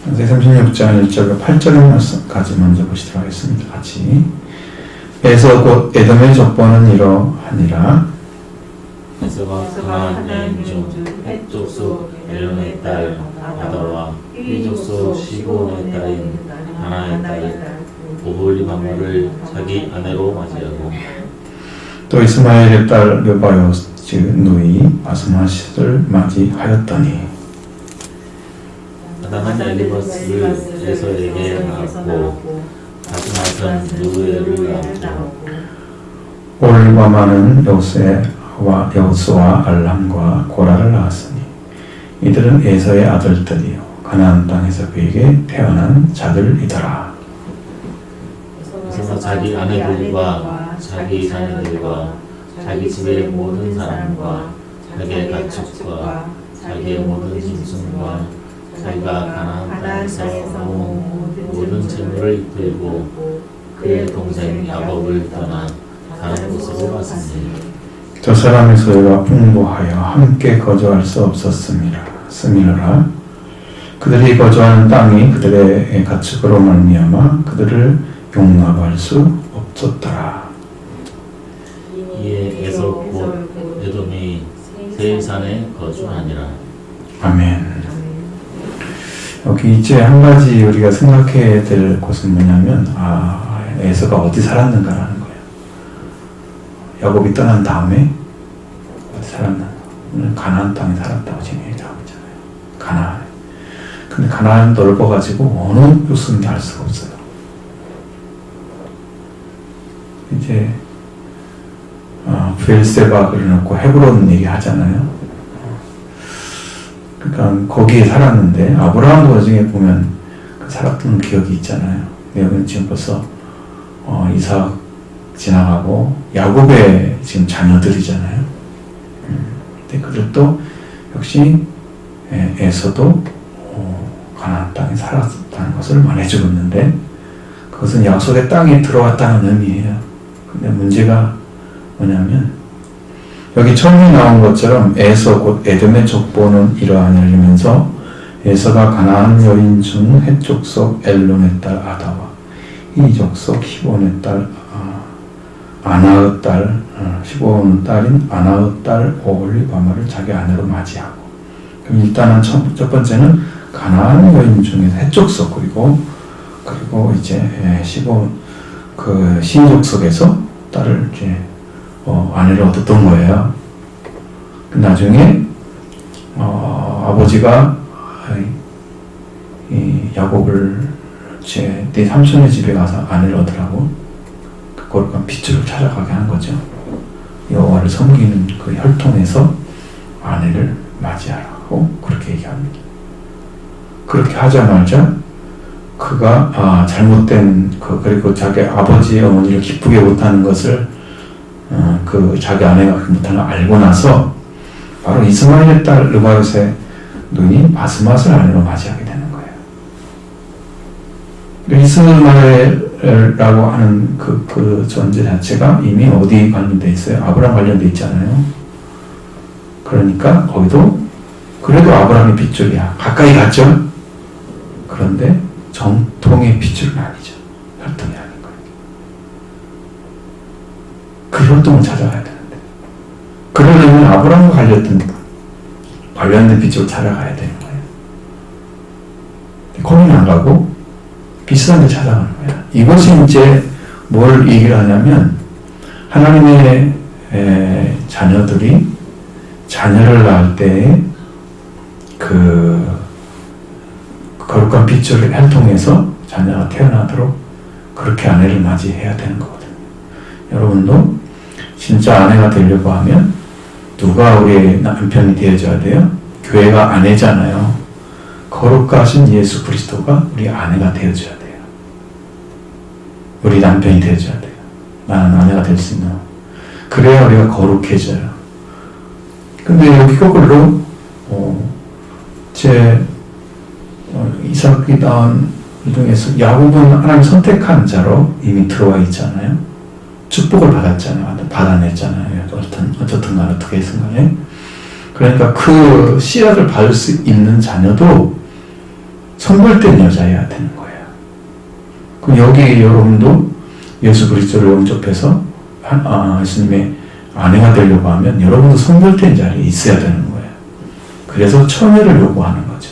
창세기 36장 1절과 8절까지 먼저 보시도록 하겠습니다. 같이. 에서 곧 에돔의 족보는 이러하니라. 에서가 가나안 여인 중 헷 족속 엘론의 딸 아다와 히 족속 시므온의 딸인 하나의 딸 오홀리바마를 자기 아내로 맞이하고 또 이스마엘의 딸 르바요 즉 누이 바스마싯을 맞이하였더니 아담은 엘리바스를 에서에게 낳았고 바스맛은 누에를 낳았고 올바마는 여호수와 알람과 고라를 낳았으니 이들은 에서의 아들들이요 가나안 땅에서 그에게 태어난 자들이더라. 에서가 자기 아내들과 자기 자녀들과 자기 집의 모든 사람과 자기의 가축과 자기의 모든 짐승과 자기가 가나안 땅에서 모은 모든 재물을 이끌고 그의 동생 야곱을 떠나 다른 곳으로 갔으니 저 사람의 소유가 풍부하여 함께 거주할 수 없었음이라. 그들이 거주하는 땅이 그들의 가축으로 말미암아 그들을 용납할 수 없었더라. 이에 에서 곧 에돔이 세일산에 거주하니라. 아멘. 여기 이제 한 가지 우리가 생각해야 될 것은 뭐냐면 에서가 어디 살았는가라는 거예요. 야곱이 떠난 다음에 어디 살았나? 가나안 땅에 살았다고 지금 얘기하고 있잖아요. 가나안. 근데 가나안 넓어가지고 어느 곳인지 알 수가 없어요. 이제 브엘세바 그려놓고 헤브론 얘기하잖아요. 그러니까 거기에 살았는데 아브라함도 나중에 보면 살았던 기억이 있잖아요. 여기는 지금 벌써 이삭 지나가고 야곱의 지금 자녀들이잖아요. 근데 그들도 역시 에서도 가나안 땅에 살았다는 것을 말해주고 있는데 그것은 약속의 땅에 들어왔다는 의미예요. 근데 문제가 뭐냐면 여기 처음에 나온 것처럼 에서 곧 에돔의 족보는 이러하냐면서 에서가 가나안 여인 중 헷 족속 엘론의 딸 아다와 히 족속 히본의 딸 아나의 딸 히본 딸인 아나의 딸 오홀리바마를 자기 아내로 맞이하고 그럼 일단은 첫 번째는 가나안 여인 중에서 헷 족속 그리고 이제 히본 그 신족속에서 딸을 이제 아내를 얻었던 거예요. 나중에 아버지가 이 야곱을 네 삼촌의 집에 가서 아내를 얻으라고 그 거룩한 핏줄을 찾아가게 한 거죠. 여호와를 섬기는 그 혈통에서 아내를 맞이하라고 그렇게 얘기합니다. 그렇게 하자마자 그가 잘못된 그리고 자기 아버지 어머니를 기쁘게 못하는 것을 그 자기 아내가 못하는 걸 알고 나서 바로 이스마엘의 딸 르바요스의 누이 바스맛을 아내로 맞이하게 되는 거예요. 이스마엘이라고 하는 그 존재 자체가 이미 어디 관련돼 있어요? 아브라함 관련돼 있잖아요. 그러니까 거기도 그래도 아브라함의 핏줄이야. 가까이 갔죠? 그런데 정통의 핏줄은 아니죠. 혈통이 아닌 거예요. 그 혈통을 찾아가야 되는데 그러려면 아브라함과 관련된 핏줄을 찾아가야 되는 거예요. 거기는 안 가고 비슷한 데 찾아가는 거야. 이것이 이제 뭘 얘기를 하냐면 하나님의 자녀들이 자녀를 낳을 때 그 거룩한 핏줄을 혈통해서 자녀가 태어나도록 그렇게 아내를 맞이해야 되는 거거든요. 여러분도 진짜 아내가 되려고 하면 누가 우리의 남편이 되어줘야 돼요? 교회가 아내잖아요. 거룩하신 예수 그리스도가 우리 아내가 되어줘야 돼요. 우리 남편이 되어줘야 돼요. 나는 아내가 될 수 있는. 그래야 우리가 거룩해져요. 근데 여기 거꾸로 이삭이 낳은 중에서 야곱은 하나님 선택한 자로 이미 들어와 있잖아요. 축복을 받았잖아요. 받아냈잖아요. 어쨌든 간에 어떻게 했든 간에. 그러니까 그 씨앗을 받을 수 있는 자녀도 선별된 여자여야 되는 거예요. 그럼 여기 여러분도 예수 그리스도를 영접해서 예수님의 아내가 되려고 하면 여러분도 선별된 자리에 있어야 되는 거예요. 그래서 처녀를 요구하는 거죠.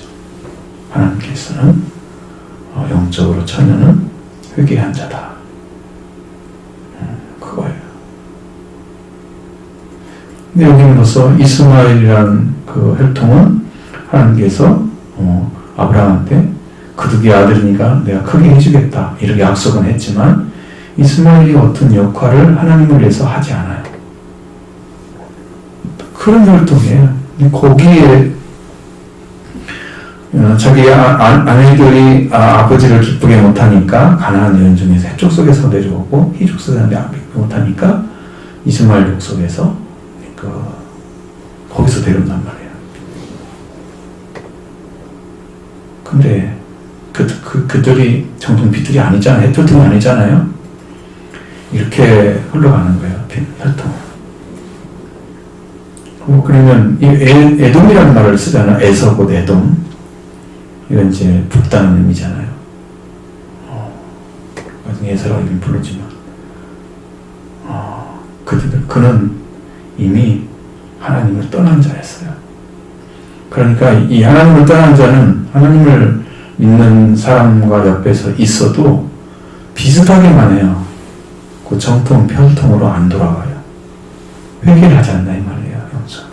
하나님께서는 영적으로 처녀는 회개한 자다. 그거예요. 근데 여기는 벌써 이스마엘이라는 그 혈통은 하나님께서 아브라함한테 그득의 아들이니까 내가 크게 해주겠다 이렇게 약속은 했지만 이스마엘이 어떤 역할을 하나님을 위해서 하지 않아요. 그런 혈통이에요. 거기에 자기 아내들이 아버지를 기쁘게 못하니까 가나안 여인 중에서 해족 속에서 내려오고 희족 속에서 못하니까 이스마엘 족속에서 거기서 데려온단 말이에요. 근데 그들이 정통 비틀이 아니잖아요. 혈통이 아니잖아요. 이렇게 흘러가는 거예요. 혈통. 그러면 이 에돔이라는 말을 쓰잖아요. 에서 곧 에돔. 이건 이제 북다는 의미잖아요. 에서라고 이름 부르지만 그는 이미 하나님을 떠난 자였어요. 그러니까 이 하나님을 떠난 자는 하나님을 믿는 사람과 옆에서 있어도 비슷하게만 해요. 그 정통, 혈통으로 안 돌아가요. 회개를 하지 않나 이 말이에요. 영적으로.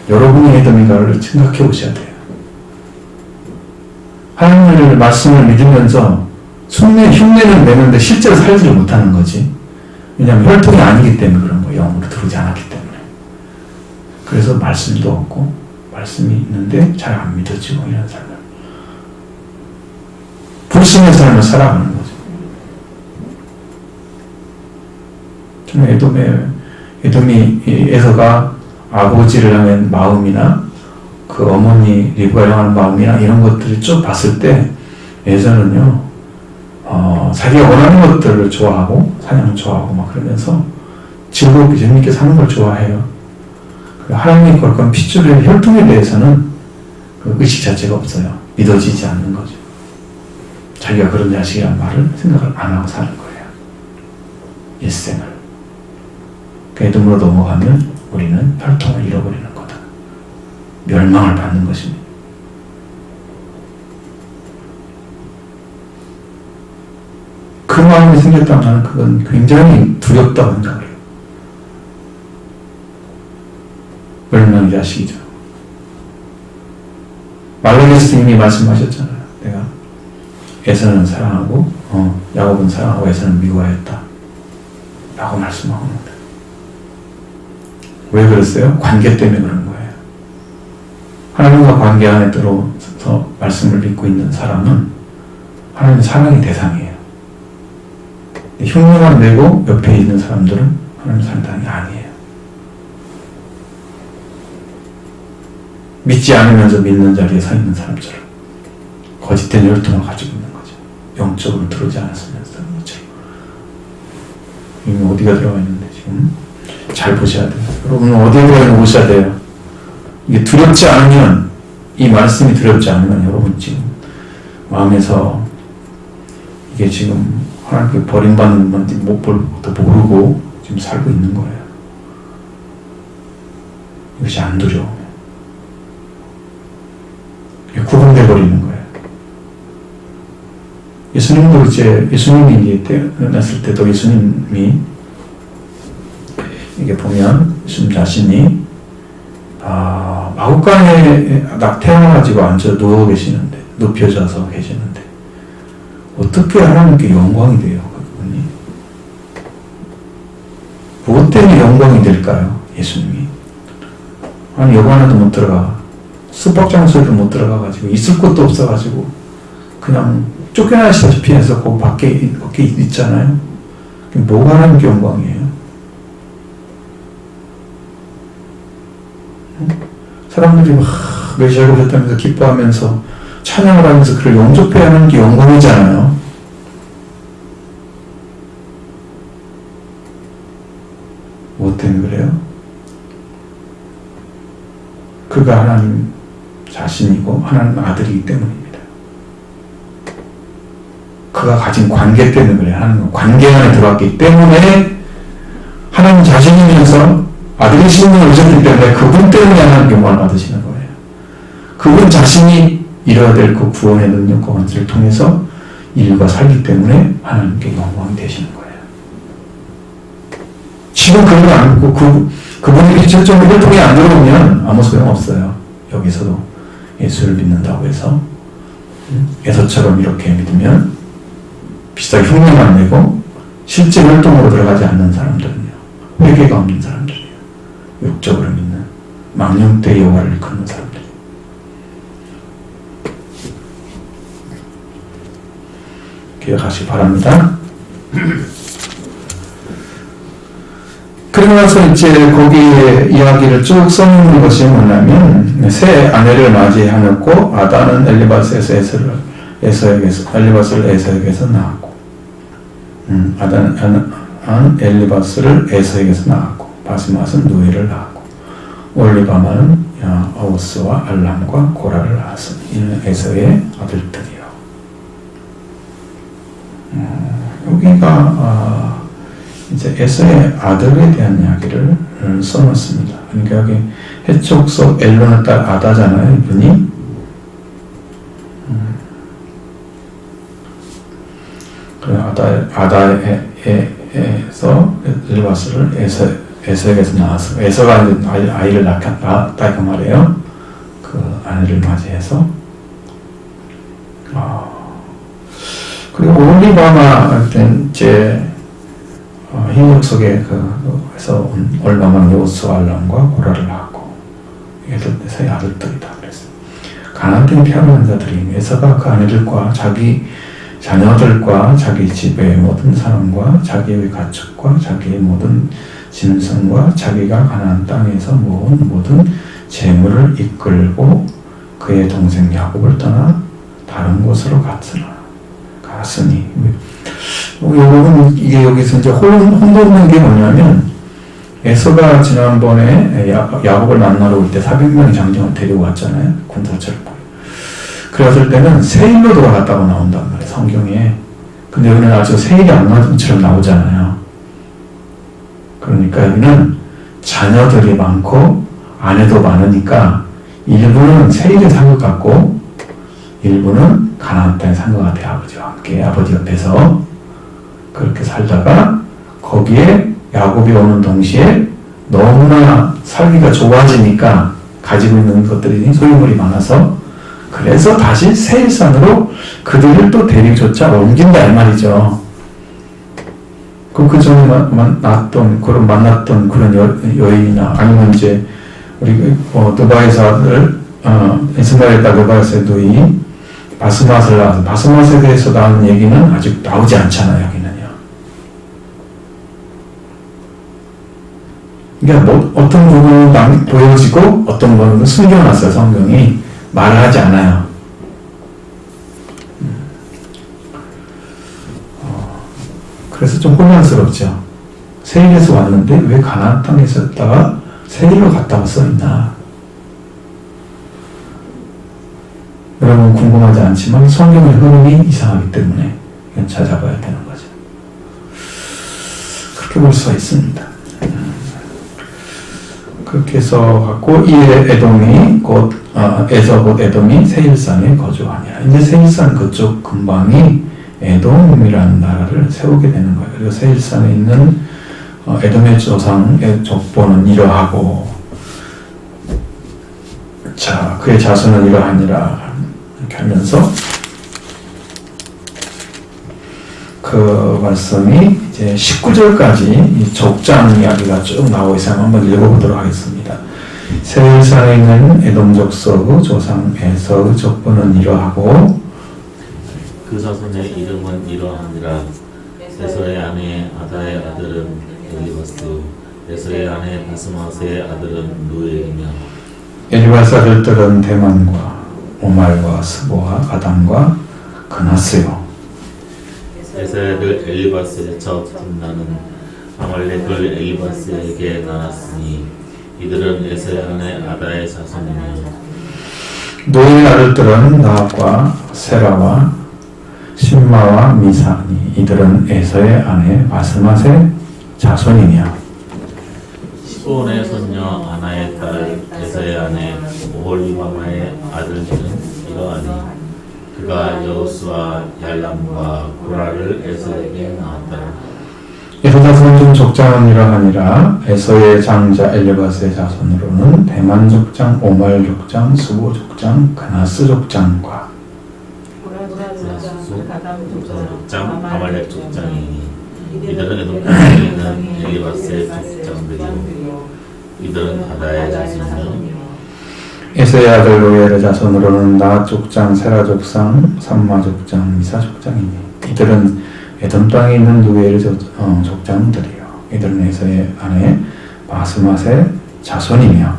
여러분이 에돔인가를 생각해 보셔야 돼요. 하나님의 말씀을 믿으면서 흉내는 내는데 실제로 살지를 못하는 거지. 왜냐하면 혈통이 아니기 때문에 그런 거예요. 영으로 들어오지 않았기 때문에. 그래서 말씀도 없고 말씀이 있는데 잘 안 믿어지고 이런 삶을 불신의 삶을 살아가는 거죠. 저는 에돔이 에서가 아버지를 향한 마음이나 그 어머니 리브가를 향하는 마음이나 이런 것들을 쭉 봤을 때 에서는요 자기가 원하는 것들을 좋아하고 사냥을 좋아하고 막 그러면서 즐겁게 재밌게 사는 걸 좋아해요. 하나님이 걸건 핏줄의 혈통에 대해서는 그 의식 자체가 없어요. 믿어지지 않는 거죠. 자기가 그런 자식이란 말을 생각을 안 하고 사는 거예요. 옛생을. 에돔으로 넘어가면 우리는 혈통을 잃어버리는 거다. 멸망을 받는 것입니다. 그 마음이 생겼다면 그건 굉장히 두렵다고 생각을 해요. 멸망의 자식이죠. 말라기에서 이미 말씀하셨잖아요. 내가 에서는 사랑하고 야곱은 사랑하고 에서는 미워하였다 라고 말씀하고 있는데 왜 그랬어요? 관계 때문에 그런 거예요. 하나님과 관계 안에 들어서 말씀을 믿고 있는 사람은 하나님의 사랑의 대상이에요. 흉내만 내고 옆에 있는 사람들은 하나님의 사랑이 아니에요. 믿지 않으면서 믿는 자리에 서 있는 사람처럼 거짓된 혈통을 가지고 있는 거죠. 영적으로 들어오지 않았으면서 것처럼. 이미 어디가 들어가 있는데 지금 잘 보셔야 돼요. 여러분 어디에 들어가 있는지 보셔야 돼요. 이게 두렵지 않으면 이 말씀이 두렵지 않으면 여러분 지금 마음에서 이게 지금 하나님께 버림받는 건지 못 볼 것도 모르고 지금 살고 있는 거예요. 이것이 안 두려워. 구분돼 버리는 거예요. 예수님도 예수님이 태어났을 때도 예수님이 이게 보면 예수님 자신이 마구간에 태어나가지고 앉아 누워 계시는데 눕혀져서 계시는데 어떻게 하나님께 영광이 돼요? 그분이 무엇 때문에 영광이 될까요? 예수님이 아니 여관 안에도 못 들어가 숙박장소에도 못 들어가가지고 있을 곳도 없어가지고 그냥 쫓겨나시다시피 해서 그 밖에 있잖아요. 뭐가 하나님께 영광이에요? 사람들이 막 메시아를 오셨다면서 기뻐하면서 찬양을 하면서 그를 영접해야 하는 게 영광이잖아요. 뭐 때문에 그래요? 그가 하나님 자신이고 하나님 아들이기 때문입니다. 그가 가진 관계 때문에 그래요. 하나님과 관계 안에 들어왔기 때문에 하나님 자신이면서 아들의 신분을 오셨기 때문에 그분 때문에 하나님 영광을 받으시는 거예요. 그분 자신이 이뤄야 될 그 구원의 능력과 원리를 통해서 인류가 살기 때문에 하나님께 영광이 되시는 거예요. 지금 그런 거안 믿고 그분이 기초적으로 혈통이 안 들어오면 아무 소용없어요. 여기서도 예수를 믿는다고 해서 에서처럼 이렇게 믿으면 비싸게 흉내만 내고 실제 혈통으로 들어가지 않는 사람들은요. 회개가 없는 사람들이에요. 육적으로 믿는 망령되의 여호와를 일컫는 사람들. 기억하시기 바랍니다. 그러고 나서 이제 거기에 이야기를 쭉 써놓는 것이 뭐냐면 새 아내를 맞이하였고 아다는 엘리바스에서 엘리바스를 에서에게서 낳았고 아다는 엘리바스를 에서에게서 낳았고 바스맛은 누에를 낳았고 올리바마는 아우스와 알람과 고라를 낳았으니 이는 에서의 아들들이요. 여기가 이제 에서의 아들에 대한 이야기를 써놨습니다. 그러니까 여기 해촉속 엘론의 딸 아다잖아요, 이분이. 그래 아다에서 엘리바스를 에서에게서 나왔어. 에서가 아이를 낳았다 그 말이에요. 그 아내를 맞이해서. 그리고 올리바마 이제 흰역 속에 그래서 올바만 요수 알람과 고라를 낳았고 에서의 아들들이다 그랬어요. 가나안에 피하는 자들이 에서가 그 아내들과 자기 자녀들과 자기 집의 모든 사람과 자기의 가축과 자기의 모든 짐승과 자기가 가나안 땅에서 모은 모든 재물을 이끌고 그의 동생 야곱을 떠나 다른 곳으로 갔으니 이게 여기서 이제 혼돈된 게 뭐냐면 에서가 지난번에 야곱을 만나러 올 때 400명의 장정을 데리고 왔잖아요. 군사철을 그랬을 때는 세일로 돌아갔다고 나온단 말이에요. 성경에. 근데 여기는 아주 세일이 안 나온 것처럼 나오잖아요. 그러니까 여기는 자녀들이 많고 아내도 많으니까 일부는 세일에 산 것 같고 일부는 가나안 땅에 산 것 같아요. 아버지와 함께 아버지 옆에서 그렇게 살다가 거기에 야곱이 오는 동시에 너무나 살기가 좋아지니까 가지고 있는 것들이 소유물이 많아서 그래서 다시 세일산으로 그들을 또 데리고조차 옮긴다 이 말이죠. 그 전에 만났던 그런 여인이나 아니면 이제 우리 두바이에서 아들 이스마엘 딸 두바이에서 누이 바스맛을 낳아서 바스맛에 대해서 나오는 얘기는 아직 나오지 않잖아요. 여기는요. 그러니까 어떤 부분은 보여지고 어떤 부분은 숨겨놨어요. 성경이 말을 하지 않아요. 그래서 좀 혼란스럽죠. 세일에서 왔는데 왜 가나안 땅에 있었다가 세일로 갔다고 써있나. 여러분 궁금하지 않지만 성경의 흐름이 이상하기 때문에 이건 찾아봐야 되는 거죠. 그렇게 볼 수가 있습니다. 그렇게 해서 갖고 이 에돔이 곧 에서 곧 에돔이 세일산에 거주하니라. 이제 세일산 그쪽 근방이 에돔이라는 나라를 세우게 되는 거예요. 그리고 세일산에 있는 에돔의 조상의 족보는 이러하고 자 그의 자손은 이러하니라 이렇게 하면서 그 말씀이 이제 19절까지 이 족장 이야기가 쭉 나오고 있어요. 한번 읽어보도록 하겠습니다. 세일산에 있는 에돔 족속의 조상 에서의 족보는 이러하고 그 자손의 이름은 이러하니라. 에서의 아내 아다의 아들은 엘리바스, 에서의 아내 바스맛의 아들은 누엘이며 엘리바스 아들들은 대만과 오말과 스보와 아담과 그나스요. 에서의 아들 엘리바스의 첫 뒷나는 아말렉을 엘리바스에게 낳았으니 이들은 에서의 아내 아다의 자손이며 노의 아들들은 나합과 세라와 신마와 미사니 이들은 에서의 아내 바스맛의 자손이며 시온의 손녀 아나의 딸 에서의 아내 오홀리바마의 아들들은 이러하니 그가 여호수와 얄람과 고라를 에서에게 낳았더라. 에서 자손 중 족장이라 하니라. 에서의 장자 엘르바스의 자손으로는 대만 족장, 오말 족장, 수보 족장, 가나스 족장과 족장, 아말렉 족장이니 이들은 에돔 땅에 있는 엘리바스의 족장들이요 이들은 아다의 자손이요 에서의 아들 로엘의 자손으로는 나핫 족장, 세라 족장, 삼마 족장, 미사 족장이니 이들은 에돔 땅에 있는 누엘의 족장들이요 이들은 에서의 아내 바스맛의 자손이며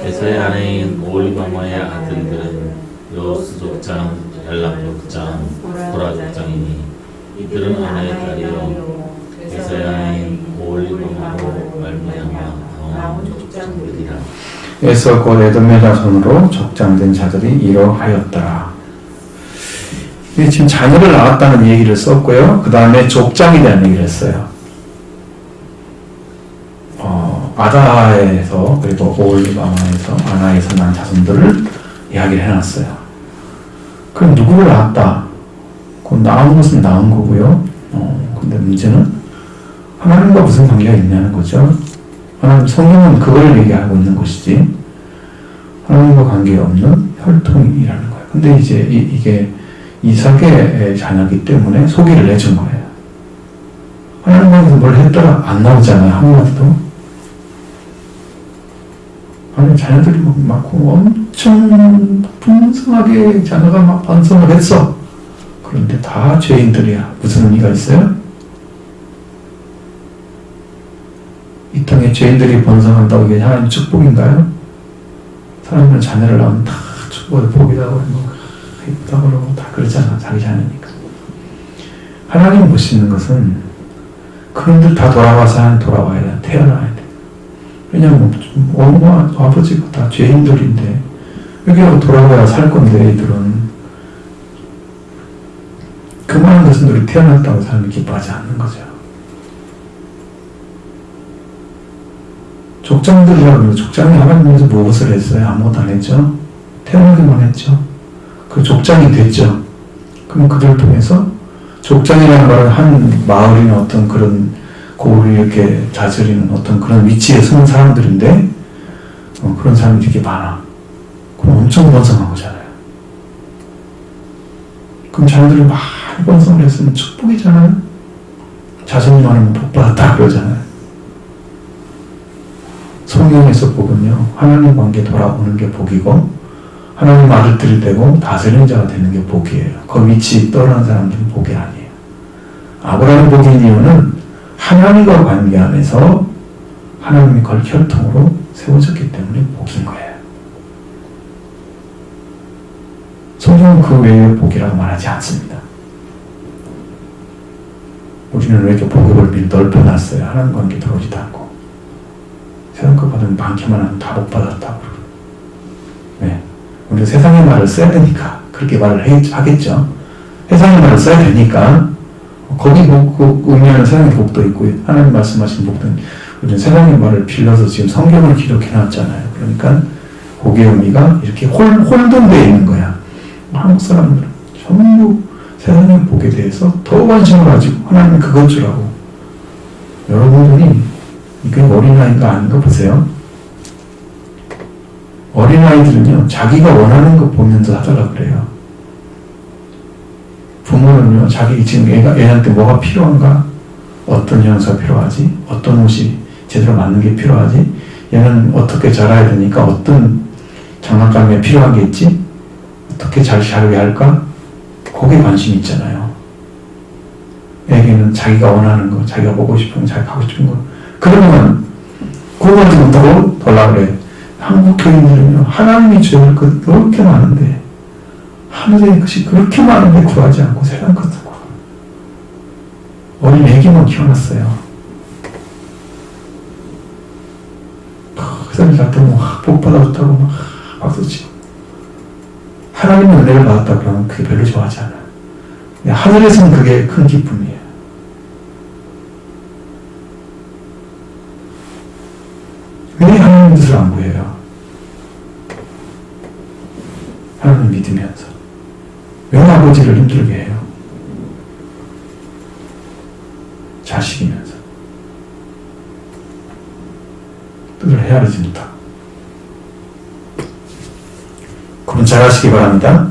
에서의 아내인 오홀리바마의 아들들은 여호수 족장, 얄람 족장, 고라 족장이니 이들은 아내의 딸이요 에서의 아내인 오홀리바마로 말미암아 나온 족장들이라. 에서 곧 에돔의 자손으로 족장된 자들이 이러하였더라. 지금 자녀를 낳았다는 얘기를 썼고요. 그 다음에 족장에 대한 얘기를 했어요. 아다에서 그리고 오홀리바마에서 아나에서 난 자손들을 이야기를 해놨어요. 그럼 누구를 낳았다? 그 낳은 것은 낳은 거고요. 근데 문제는 하나님과 무슨 관계가 있냐는 거죠. 하나님 성경은 그걸 얘기하고 있는 것이지 하나님과 관계없는 혈통이라는 거예요. 근데 이제 이게 이삭의 자녀이기 때문에 소개를 해준 거예요. 하나님께서 뭘 했더라 안 나오잖아요. 한마디도. 아니 자녀들이 막 엄청 풍성하게 자녀가 막 번성을 했어. 그런데 다 죄인들이야. 무슨 의미가 있어요? 이 땅에 죄인들이 번성한다고 이게 하나님 축복인가요? 사람들은 자녀를 낳으면 다 축복을 복이다 그러고 이쁘다 그러고 다 그러잖아. 자기 자녀니까. 하나님 보시는 것은 그런들 다 돌아와서 돌아와야 돼. 태어나야 돼. 왜냐면 엄마 아버지가 다 죄인들인데 여기 돌아와야 살 건데 이들은 그 많은 것들이 태어났다고 사람이 기뻐하지 않는 거죠. 족장들이라고 족장이 하나님께서 무엇을 했어요? 아무것도 안 했죠. 태어나기만 했죠. 그 족장이 됐죠. 그럼 그들을 통해서 족장이라는 말은 한 마을이나 어떤 그런 고을을 이렇게 다스리는 어떤 그런 위치에 서는 사람들인데 그런 사람이 되게 많아. 그럼 엄청 번성한 거잖아요. 그럼 자녀들이 많이 번성을 했으면 축복이잖아요. 자손이 많으면 복 받았다 그러잖아요. 성경에서 복은요 하나님 관계 돌아오는 게 복이고 하나님 아들들이 되고 다스리는 자가 되는 게 복이에요. 그 위치 떠난 사람들은 복이 아니에요. 아브라함이 복인 이유는 하나님과 관계 안에서 하나님이 그걸 혈통으로 세워졌기 때문에 복인 거예요. 성경은 그 외에 복이라고 말하지 않습니다. 우리는 왜 이렇게 복의 넓이를 넓혀놨어요? 하나님 관계 들어오지도 않고 세상 거 받으면 많기만 하면 다 복 받았다고. 네. 우리가 세상의 말을 써야 되니까 그렇게 말을 하겠죠. 세상의 말을 써야 되니까 거기 그 의미하는 세상의 복도 있고 하나님 말씀하신 복도 우리는 세상의 말을 빌려서 지금 성경을 기록해놨잖아요. 그러니까 복의 의미가 이렇게 혼돈되어 있는 거야. 한국 사람들은 전부 세상의 복에 대해서 더 관심을 가지고 하나님은 그것 주라고. 여러분들이 이게 어린아이가 아닌가 보세요. 어린아이들은요 자기가 원하는 거 보면서 하다가 그래요. 부모는요, 자기 지금 애한테 뭐가 필요한가? 어떤 형사가 필요하지? 어떤 옷이 제대로 맞는 게 필요하지? 얘는 어떻게 자라야 되니까 어떤 장난감이 필요한 게 있지? 어떻게 잘 자라야 할까? 거기에 관심이 있잖아요. 애기는 자기가 원하는 거, 자기가 보고 싶은 거, 자기가 하고 싶은 거. 그러면 그거 가지고 못하고 달라 그래. 한국 교인들은요, 하나님이 주는 것 그렇게 많은데 하늘의 것이 그렇게 많은데 구하지 않고 세상 것을 구하고 어린 애기만 키워놨어요. 그 사람이 갔더니 복 받아줬다고 막 박수치고 하나님의 은혜를 받았다 그러면 그게 별로 좋아하지 않아요. 하늘에서는 그게 큰 기쁨이에요. 왜 하나님 뜻을 안 구해요? 하나님 믿으면서. 왜 아버지를 힘들게 해요? 자식이면서. 뜻을 헤아리지 못하고. 그럼 잘하시기 바랍니다.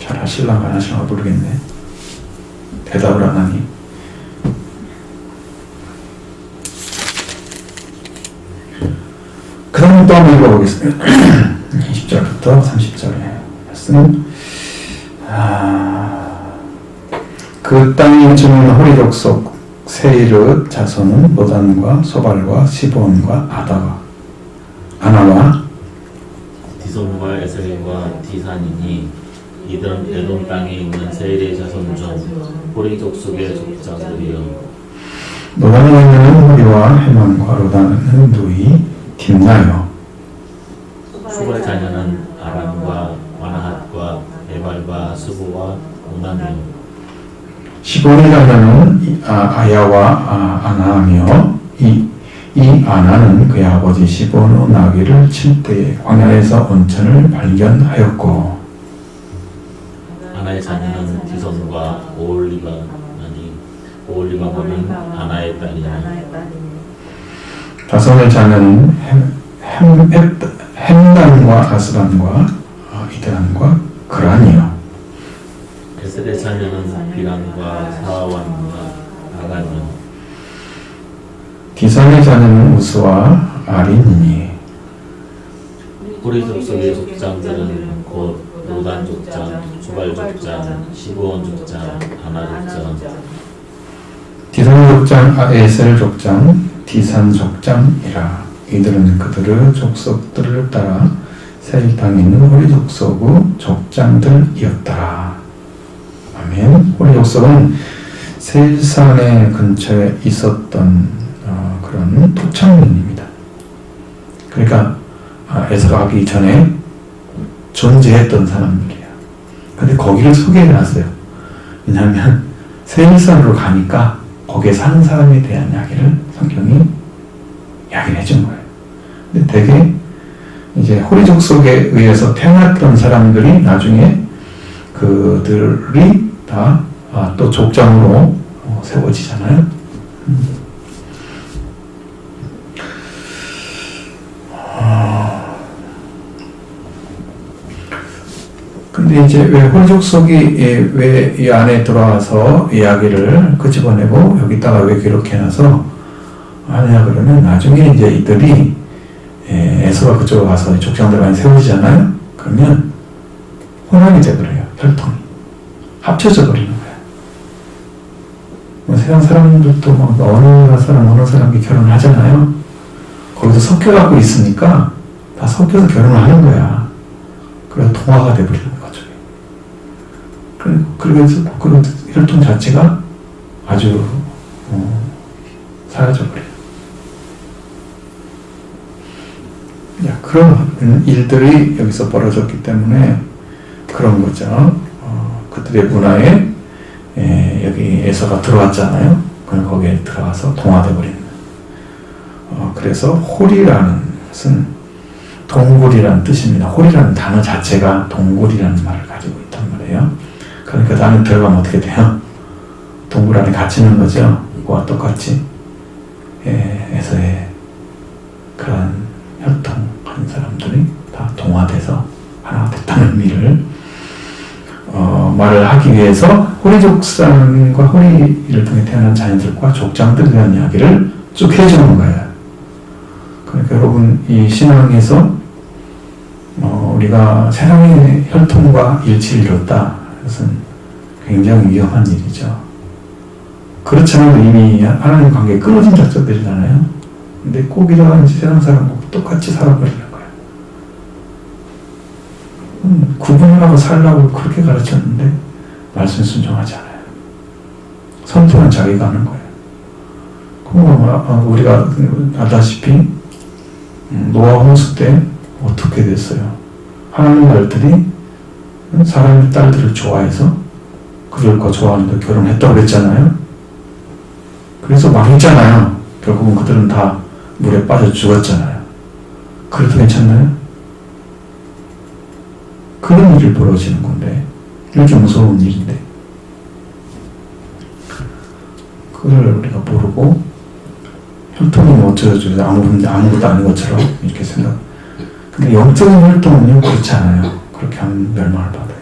잘 하실랑가 안 하실랑가 모르겠네. 대답을 안 하니. 그 다음 또 한번 읽어보겠습니다. 20절부터 30절의 말씀. 그 땅이 주는 호리 족속 세이르 자손은 노단과 소발과 시본과 아나와 디손과 에셀과 디산이니 이들은 에돔 땅에 있는 세일의 자손 중 호리 족속의 족장들이요. 노단에는 호리와 헤만과 로단은 누이 딥나요. 소발 자녀는 아람과 마나핫과 에발과 스보와 오남이요. 시본의 자녀는 아야와 아나하며 이 아나는 그의 아버지 시본의 나귀를 칠 때에 광야에서 온천을 발견하였고 아나의 자녀는 디손과 오올리바니 오올리바는 아나의 딸이니 다섯의 자녀는 햄단과 아스란과 이드란과 그란이요. 에셀의 자녀는 비란과 사완과 아간이요. 디산의 자녀는 우스와 아린이니 호리 족속의 족장들은 곧 로단 족장, 소발 족장, 시브온 족장, 아나 족장. 디산 족장, 에셀 족장, 디산 족장이라. 이들은 그들의 족속들을 따라 세일 땅에 있는 호리 족속의 족장들이었더라. 아멘. 호리 족속은 세일산의 근처에 있었던 그런 토착민입니다. 그러니까 에서가 가기 전에 존재했던 사람들이에요. 근데 거기를 소개해놨어요. 왜냐하면 세일산으로 가니까 거기에 사는 사람에 대한 이야기를 성경이 이야기를 해준 거예요. 근데 되게 이제 호리족 속에 의해서 태어났던 사람들이 나중에 그들이 다 또 족장으로 세워지잖아요. 근데 이제 왜 호리족 속이 왜 이 안에 들어와서 이야기를 끄집어내고 여기다가 왜 그렇게 해놔서 하냐 그러면 나중에 이제 이들이 에서가 그쪽으로 가서 족장들 많이 세워지잖아요. 그러면 혼합이 돼버려요. 혈통이 합쳐져 버리는 거예요. 뭐 세상 사람들도 막 어느 사람이 결혼을 하잖아요. 거기서 섞여갖고 있으니까 다 섞여서 결혼을 하는 거야. 그래서 동화가 돼버리는 거죠. 그래서 그 혈통 자체가 아주 사라져버려요. 그런 일들이 여기서 벌어졌기 때문에 그런 거죠. 그들의 문화에 여기 에서가 들어왔잖아요. 그럼 거기에 들어가서 동화돼버리는 거예요. 그래서 홀이라는 것은 동굴이라는 뜻입니다. 홀이라는 단어 자체가 동굴이라는 말을 가지고 있단 말이에요. 그러니까 나는 들어가면 어떻게 돼요? 동굴 안에 갇히는 거죠. 이거와 똑같이 에서의 그런 혈통한 사람들이 다 동화돼서 하나가 됐다는 의미를 말을 하기 위해서 호리족산과 호리를 통해 태어난 자녀들과 족장들에 대한 이야기를 쭉 해주는 거예요. 그러니까 여러분 이 신앙에서 우리가 세상의 혈통과 일치를 이뤘다. 그것은 굉장히 위험한 일이죠. 그렇지 않아도 이미 하나님 관계에 끊어진 작자들이잖아요. 근데 꼭 이러한 세상 사람과 똑같이 살아버리는 거예요. 구분을 하고 살라고 그렇게 가르쳤는데 말씀 순종하지 않아요. 선택은 자기가 하는 거예요. 그럼 우리가 알다시피 노아 홍수 때 어떻게 됐어요? 하나님 딸들이 사람의 딸들을 좋아해서 그들과 좋아하는데 결혼했다고 그랬잖아요. 그래서 망했잖아요. 결국은 그들은 다 물에 빠져 죽었잖아요. 그래도 괜찮나요? 그런 일이 벌어지는 건데 이렇게 무서운 일인데 그걸 우리가 모르고 혈통이 어쩌고저쩌고 아무것도 아닌 것처럼 이렇게 생각. 근데 영적인 혈통은요 그렇지 않아요. 그렇게 하면 멸망을 받아요.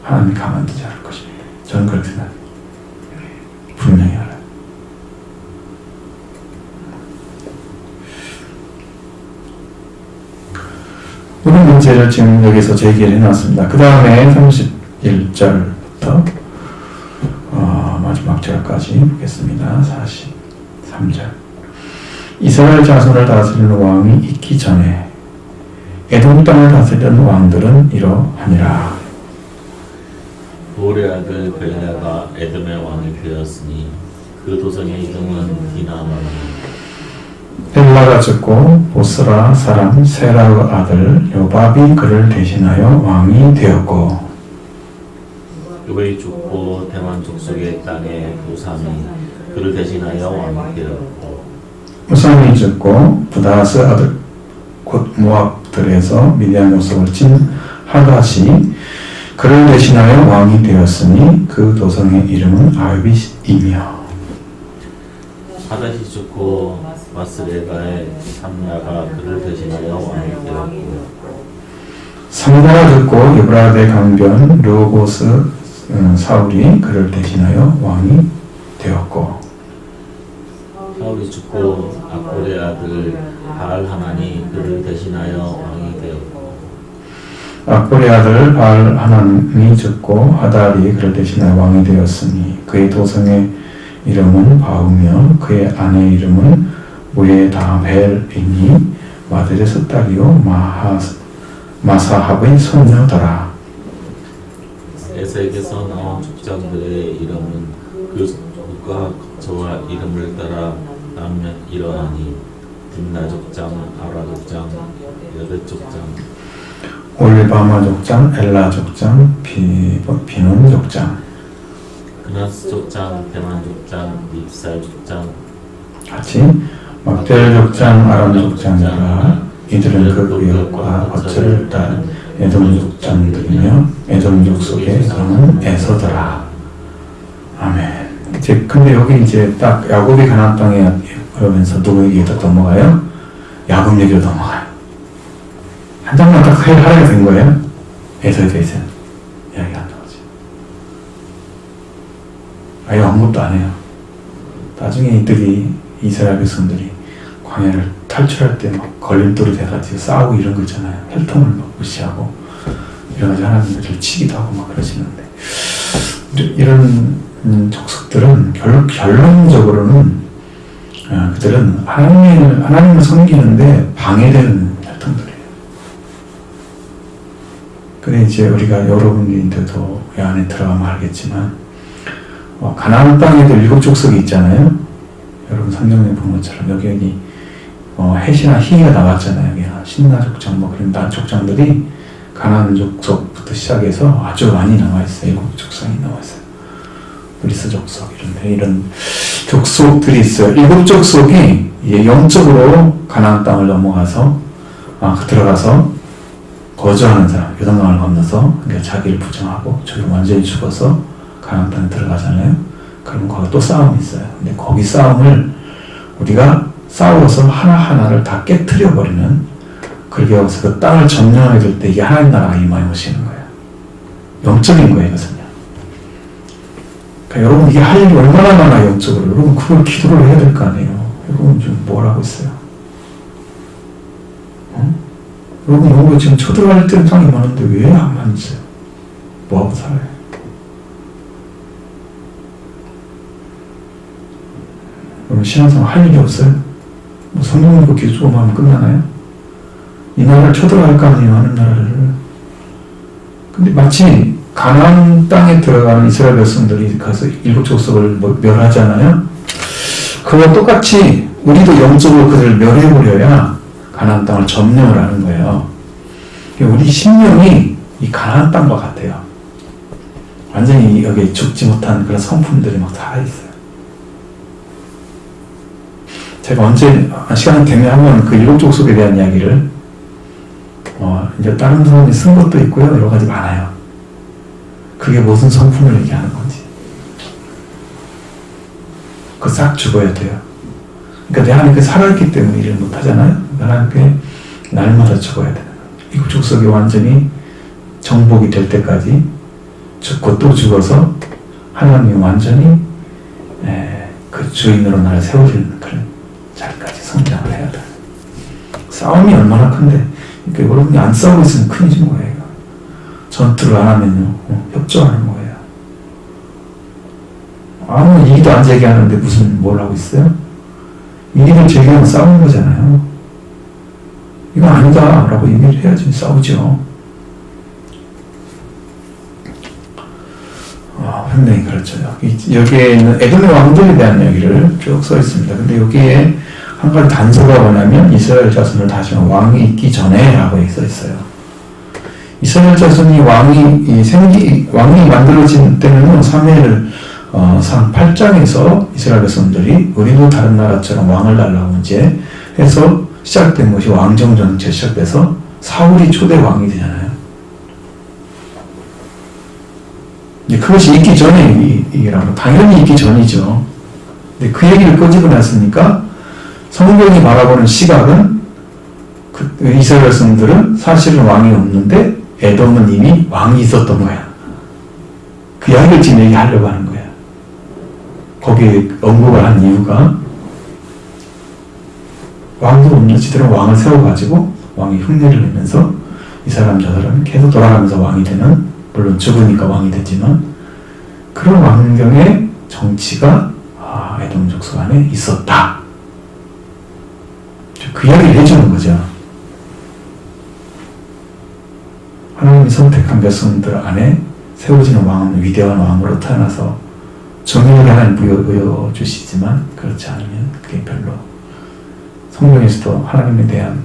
하나님이 가만두지 않을 것입니다. 저는 그렇게 생각해요. 분명히 알아요. 우리 문제를 지금 여기서 제기를 해놨습니다. 그 다음에 31절부터 마지막 절까지 보겠습니다. 43절. 이스라엘 자손을 다스리는 왕이 있기 전에 에돔 땅을 다스리는 왕들은 이러하니라. 보울의 아들 벨레가 에돔의 왕이 되었으니 그 도성의 이름은 디나마라. 벨라가 죽고 보스라 사람 세라의 아들 요밥이 그를 대신하여 왕이 되었고, 요밥이 죽고 대만 족속의 땅의 우삼이 그를 대신하여 왕이 되었고, 우삼이 죽고 부다스 아들 곧 모압들에서 미디안 족속을 친 하닷이 그를 대신하여 왕이 되었으니 그 도성의 이름은 아윗이며, 하닷이 죽고 마스레가의 삼야가 그를 대신하여 왕이 되었고, 삼가가 죽고 유브라데 강변 르호보스 사울이 그를 대신하여 왕이 되었고, 사울이 죽고 악보의 아들 바알 하나니 그를 대신하여 왕이 되었고, 악보의 아들 바알 하나님이 죽고 하달이 그를 대신하여 왕이 되었으니 그의 도성의 이름은 바우며 그의 아내의 이름은 무에다벨이니 마들에서 딸이요 마사합의 손녀더라. 에색에서 나온 족장들의 이름은 그 국가 저와 이름을 따라 나누면 이러하니 딥나 족장, 아라 족장, 여벳 족장, 올바마 족장, 엘라 족장, 비논 족장, 그나스 족장, 대만 족장, 밉살 족장, 같이 막델 족장, 아람 족장이라. 이들은 그 구역과 거처를 따른 에돔 족장들이며 에돔 족속의 이름은 에서더라. 아멘. 이제 근데 여기 이제 딱 야곱이 가나안 땅에 그러면서 누구 얘기가 넘어가요? 야곱 얘기로 넘어가요. 한 장만 딱 하게 된 거예요. 에서에 대해서 이야기 안 나오지. 아예 아무것도 안 해요. 나중에 이들이 이스라엘 백성들이 광야를 탈출할 때 막 걸림돌이 돼가지고 싸우고 이런 거 있잖아요. 혈통을 막 무시하고 이래가지고 하나님들을 치기도 하고 막 그러시는데, 이런 족속들은 결론적으로는 그들은 하나님을 섬기는데 방해되는 혈통들이에요. 그래 이제 우리가 여러분들도 이 안에 들어가면 알겠지만 가나안 땅에도 7 족속이 있잖아요. 여러분 성경에 본 것처럼 여기 헷이나 희가 나왔잖아요. 여기 신나 족장 그런 난 족장들이 가나안 족속부터 시작해서 아주 많이 나와 있어요. 7 족속이 나와 있어요. 그리스 족속 이런 족속들이 있어요. 7 족속이 영적으로 가나안 땅을 넘어가서 들어가서 거주하는 사람, 요단강을 건너서 그러니까 자기를 부정하고 저기 완전히 죽어서 가나안 땅에 들어가잖아요. 그러면 거기 또 싸움이 있어요. 근데 거기 싸움을 우리가 싸워서 하나하나를 다 깨트려 버리는, 그렇게 해서 그 땅을 점령하게 될 때 이게 하나님 나라가 임하여 오시는 거예요. 영적인 거예요, 이것은요. 그러니까 여러분 이게 할 일이 얼마나 많아요, 영적으로. 여러분 그걸 기도를 해야 될 거 아니에요. 여러분 지금 뭘 하고 있어요? 여러분 지금 쳐들어갈 때는 땅이 많은데 왜 안 만지세요? 뭐 하고 살아요? 여러분 신앙생활 할 일이 없어요? 뭐 성경 읽고 기도 조금 하면 끝나나요? 이 나라를 쳐들어갈 거 아니에요, 하는 나라를. 근데 마치 가나안 땅에 들어가는 이스라엘 백성들이 가서 일곱 족속을 멸하잖아요. 그와 똑같이 우리도 영적으로 그들을 멸해버려야 가나안 땅을 점령을 하는 거예요. 우리 심령이 이 가나안 땅과 같아요. 완전히 여기 죽지 못한 그런 성품들이 막 살아있어요. 제가 언제 시간이 되면 한번 그 일곱 족속에 대한 이야기를 이제 다른 사람이 쓴 것도 있고요. 여러 가지 많아요. 그게 무슨 성품을 얘기하는 건지. 그거 싹 죽어야 돼요. 그러니까 내 안에 살아있기 때문에 일을 못 하잖아요. 하나님께 날마다 죽어야 되는 거예요. 일곱 족속이 완전히 정복이 될 때까지 죽고 또 죽어서 하나님이 완전히 그 주인으로 나를 세워주는 그런 자리까지 성장을 해야 돼요. 싸움이 얼마나 큰데, 그러니까 여러분이 안 싸우고 있으면 큰일이 뭐예요? 전투를 안 하면요, 협조하는 거예요. 아무 이기도 안 제기하는데 무슨 뭘 하고 있어요? 이기를 제기하면 싸우는 거잖아요. 이거 아니다 라고 얘기를 해야지 싸우죠. 분명히 그렇죠. 여기에 있는 에돔의 왕들에 대한 얘기를 쭉 써 있습니다. 근데 여기에 한 가지 단서가 뭐냐면 이스라엘 자손을 다시 왕이 있기 전에 라고 써 있어요. 이스라엘 자손이 왕이 만들어진 때는요, 사무엘 상 8장에서 이스라엘 백성들이 우리도 다른 나라처럼 왕을 달라고 이제 해서 시작된 것이 왕정 정치 시작돼서 사울이 초대 왕이 되잖아요. 그것이 있기 전에 얘기라고, 당연히 있기 전이죠. 근데 그 얘기를 꺼지고 났으니까 성경이 바라보는 시각은 이스라엘 백성들은 사실은 왕이 없는데 에돔은 이미 왕이 있었던 거야. 그 이야기를 지금 얘기하려고 하는 거야. 거기에 언급을 한 이유가 왕도 없는 시대로 왕을 세워가지고 왕이 흉내를 내면서 이 사람 저 사람이 계속 돌아가면서 왕이 되는, 물론 죽으니까 왕이 되지만 그런 왕경의 정치가 에돔 족속 안에 있었다. 그 이야기를 해주는 거죠. 하나님이 선택한 백성들 안에 세워지는 왕은 위대한 왕으로 태어나서 정의를 하나님 보여주시지만 그렇지 않으면 그게 별로, 성경에서도 하나님에 대한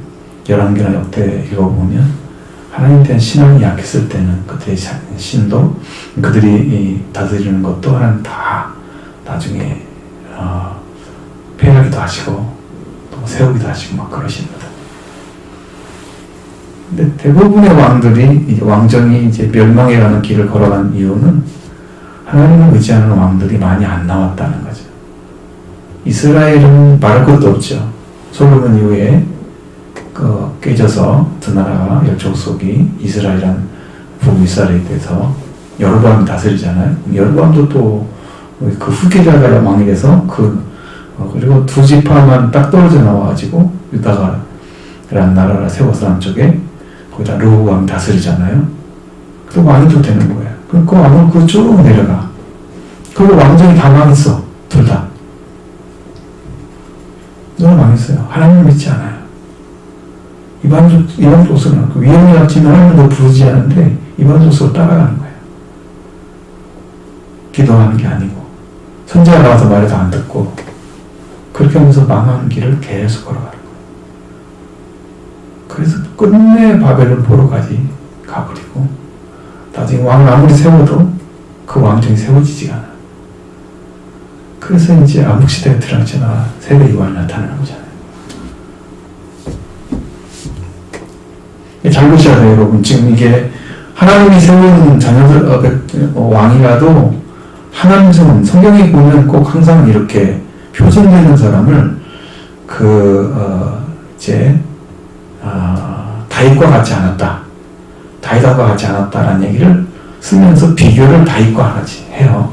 열왕기나 역대 읽어보면 하나님에 대한 신앙이 약했을 때는 그들의 신도, 그들이 다스리는 것도 하나님 다 나중에 폐하기도 하시고 또 세우기도 하시고 막 그러십니다. 근데 대부분의 왕들이 이제 왕정이 이제 멸망해가는 길을 걸어간 이유는 하나님을 의지하는 왕들이 많이 안 나왔다는 거죠. 이스라엘은 말할 것도 없죠. 솔로몬 이후에 깨져서 두 나라가 열족속이 이스라엘이란 북이스라엘에 대해서 여로보암이 다스리잖아요. 여로보암도 또 그 후계자가 왕이 돼서 그리고 두 지파만 딱 떨어져 나와가지고 유다가라는 나라를 세워서 남쪽에 거기다 르호보암이 다스리잖아요. 그 왕이 또 되는 거예요. 그럼 그 왕은 쭉 내려가. 그리고 왕정이 다 망했어. 둘 다. 너무 망했어요. 하나님을 믿지 않아요. 이방 족속은 위험이 같지만 하나님도 부르지 않는데 이방 족속을 따라가는 거예요. 기도하는 게 아니고 선지자 나와서 말해도 안 듣고 그렇게 하면서 망하는 길을 계속 걸어가는 거예요. 그래서 끝내 바벨론 포로까지 가버리고 나중에 왕을 아무리 세워도 그 왕정이 세워지지가 않아요. 그래서 이제 암흑시대가 드러나잖아. 세대 이관이 나타나는 거잖아요. 잘 보셔야 돼요, 여러분. 지금 이게 하나님이 세운 자녀들, 왕이라도 하나님 성경에 보면 꼭 항상 이렇게 표준되는 사람을 다윗과 같지 않았다. 다윗과 같지 않았다라는 얘기를 쓰면서 비교를 다윗과 같이 해요.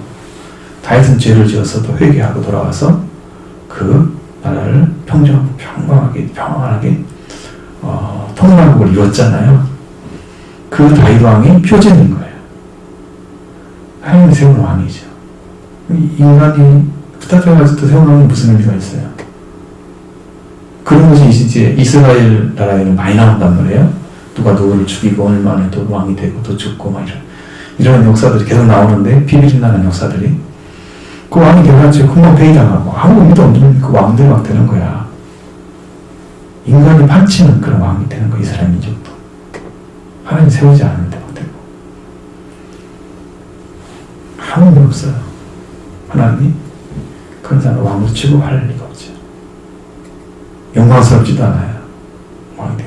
다윗은 죄를 지어서도 회개하고 돌아와서 그 나라를 평안하게 통일왕국을 이뤘잖아요. 그 다윗 왕이 표준인 거예요. 하나님이 세운 왕이죠. 인간이 후다닥해가지고 세운 왕이 무슨 의미가 있어요? 그런 것이 이제 이스라엘 나라에는 많이 나온단 말이에요. 누가 누구를 죽이고 얼마나 또 왕이 되고 또 죽고 막 이런. 이런 역사들이 계속 나오는데, 비비리 나는 역사들이. 그 왕이 돼가지고 금방 배이당하고 아무 의미도 없는 그 왕들이 막 되는 거야. 인간이 판치는 그런 왕이 되는 거야, 이스라엘 민족도. 하나님 세우지 않는데 막 되고. 아무 의미 없어요. 하나님이 그런 사람을 왕으로 취급할 리가 없죠. 영광스럽지도 않아요. 왕이 된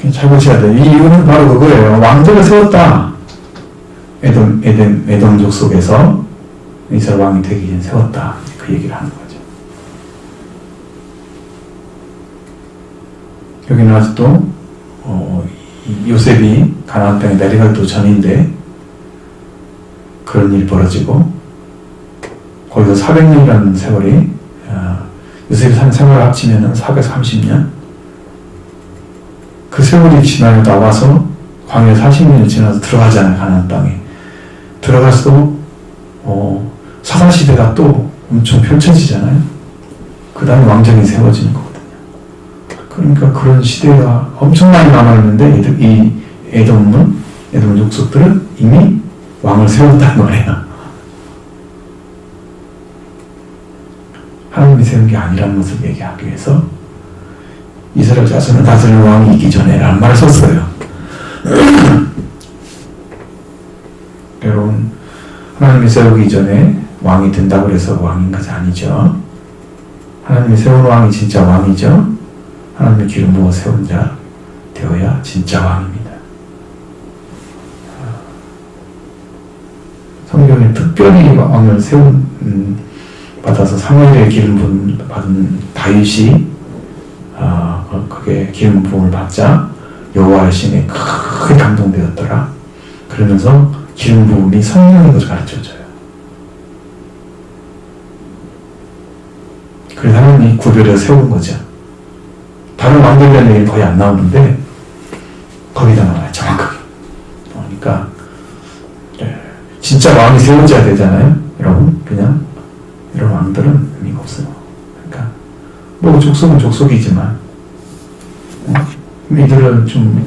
거지. 잘 보셔야 돼요. 이 이유는 바로 그거예요. 왕들을 세웠다. 에돔족 속에서 이스라엘 왕이 되기 전에 세웠다. 그 얘기를 하는 거죠. 여기는 아직도 요셉이 가나안 땅에 내려가기도 전인데 그런 일이 벌어지고 거기서 400년이라는 세월이 요셉이 산 세월을 합치면 430년 그 세월이 지나고 나와서 광야 40년이 지나서 들어가잖아요. 가나안 땅에 들어가서 사사시대가 또 엄청 펼쳐지잖아요. 그 다음에 왕정이 세워지는 거거든요. 그러니까 그런 시대가 엄청 많이 남았는데 이 에돔 족속들은 이미 왕을 세웠다는 거예요. 하나님이 세운 게 아니라는 것을 얘기하기 위해서 이스라엘 자손을 다스리는 왕이 있기 전에 라는 말을 썼어요. 여러분, 하나님이 세우기 전에 왕이 된다고 해서 왕인 것이 아니죠. 하나님이 세운 왕이 진짜 왕이죠. 하나님의 기름 부어 세운 자 되어야 진짜 왕입니다. 성경에 특별히 왕을 받아서 사무엘의 기름 부음 받은 다윗이 그게 기름 부음을 받자 여호와의 신에 크게 감동되었더라. 그러면서 기름 부음이 성령인 것을 가르쳐줘요. 그래서 하나님이 구별해서 세운 거죠. 다른 왕들에 대한 얘기는 거의 안 나오는데 거기다 나와요. 정확하게. 그러니까 진짜 왕이 세워져야 되잖아요. 여러분 그냥 이런 왕들은 의미가 없어요. 그러니까 뭐 족속은 족속이지만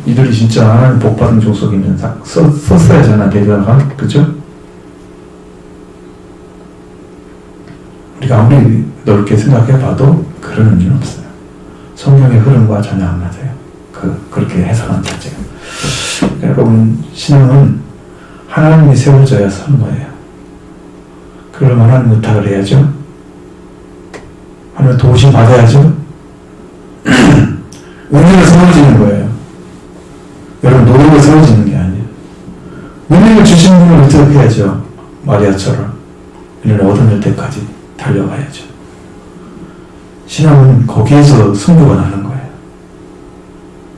이들이 진짜 하나님 복 받은 족속이면 썼어야지 하나 데려다가 그죠? 우리가 아무리 넓게 생각해봐도 그런 의미는 없어요. 성령의 흐름과 전혀 안 맞아요. 그렇게 해석한 자체가. 여러분 신앙은 하나님이 세워져야 서는 거예요. 그럼 하나님 부탁을 해야죠. 하나님 도우심 받아야죠. 은혜가 세워지는 거예요. 여러분 노력을 세워지는 게 아니에요. 은혜를 주신 분을 의탁해야죠. 마리아처럼 은혜를 얻어낼 때까지 달려가야죠. 신앙은 거기에서 승부가 나는 거예요.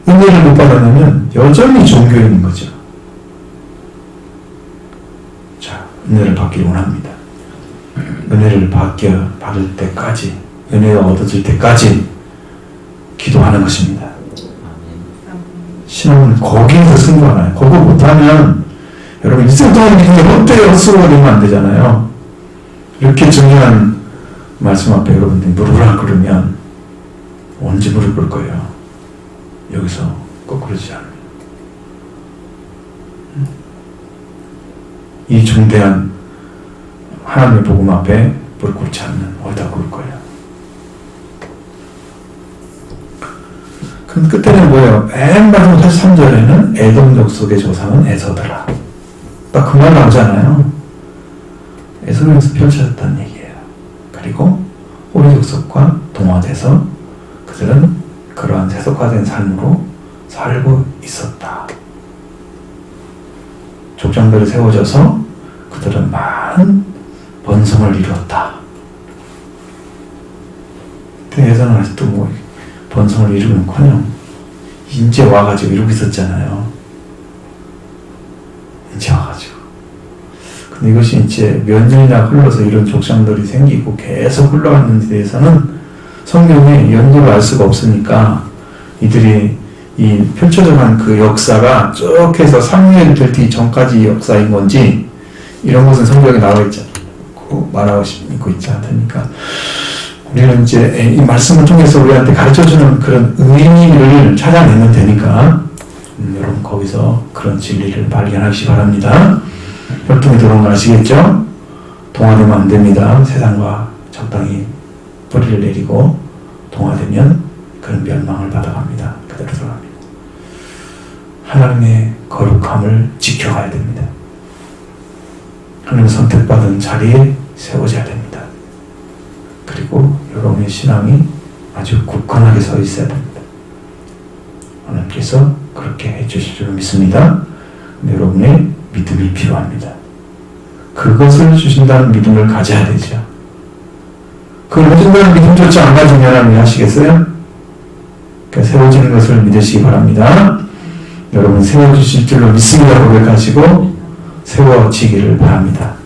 은혜를 못 받았냐면 여전히 종교인인 거죠. 자, 은혜를 받기를 원합니다. 은혜를 받을 때까지, 은혜가 얻어질 때까지 기도하는 것입니다. 신앙은 거기에서 승부가 나요. 그거 못하면 여러분 인생 동안 이렇게 헛되어수가 되면 안 되잖아요. 이렇게 중요한 말씀 앞에 여러분들이 무릎을 꿇으면 언제 무릎 꿇을 거예요? 여기서 꼭 그러지 않아요. 이 중대한 하나님의 복음 앞에 무릎 꿇지 않는 어디다 꿇을 거예요? 그럼 끝에는 뭐예요? 맨 마지막 83절에는 에돔 족속의 조상은 에서더라. 딱 그 말 나오잖아요. 에서에서 펼쳐졌다는 얘기예요. 그리고 호리 족속과 동화돼서 그들은 그러한 세속화된 삶으로 살고 있었다. 족장들이 세워져서 그들은 많은 번성을 이루었다. 대에서는 아직도 뭐 번성을 이루는커녕 이제 와가지고 이러고 있었잖아요. 이제 와가지고. 근데 이것이 이제 몇 년이나 흘러서 이런 족장들이 생기고 계속 흘러가는 데 대해서는 성경에 연도를 알 수가 없으니까 이들이 이 펼쳐져간 그 역사가 쭉 해서 사무엘 되기 전까지 역사인 건지 이런 것은 성경에 나와 있지 않고 말하고 있지 않으니까 우리는 이제 이 말씀을 통해서 우리한테 가르쳐주는 그런 의미를 찾아내면 되니까 여러분 거기서 그런 진리를 발견하시기 바랍니다. 혈통이 들어온 거 아시겠죠? 동화되면 안 됩니다. 세상과 적당히 뿌리를 내리고 동화되면 그런 멸망을 받아갑니다. 그대로 들어갑니다. 하나님의 거룩함을 지켜가야 됩니다. 하나님 선택받은 자리에 세워져야 됩니다. 그리고 여러분의 신앙이 아주 굳건하게 서 있어야 됩니다. 하나님께서 그렇게 해주실 줄 믿습니다. 여러분의 믿음이 필요합니다. 그것을 주신다는 믿음을 가져야 되죠. 그걸 해준다는 믿음조차 안 가지면 하나님이 하시겠어요? 그러니까 세워지는 것을 믿으시기 바랍니다. 여러분 세워주실 줄로 믿습니다 고백하시고 세워지기를 바랍니다.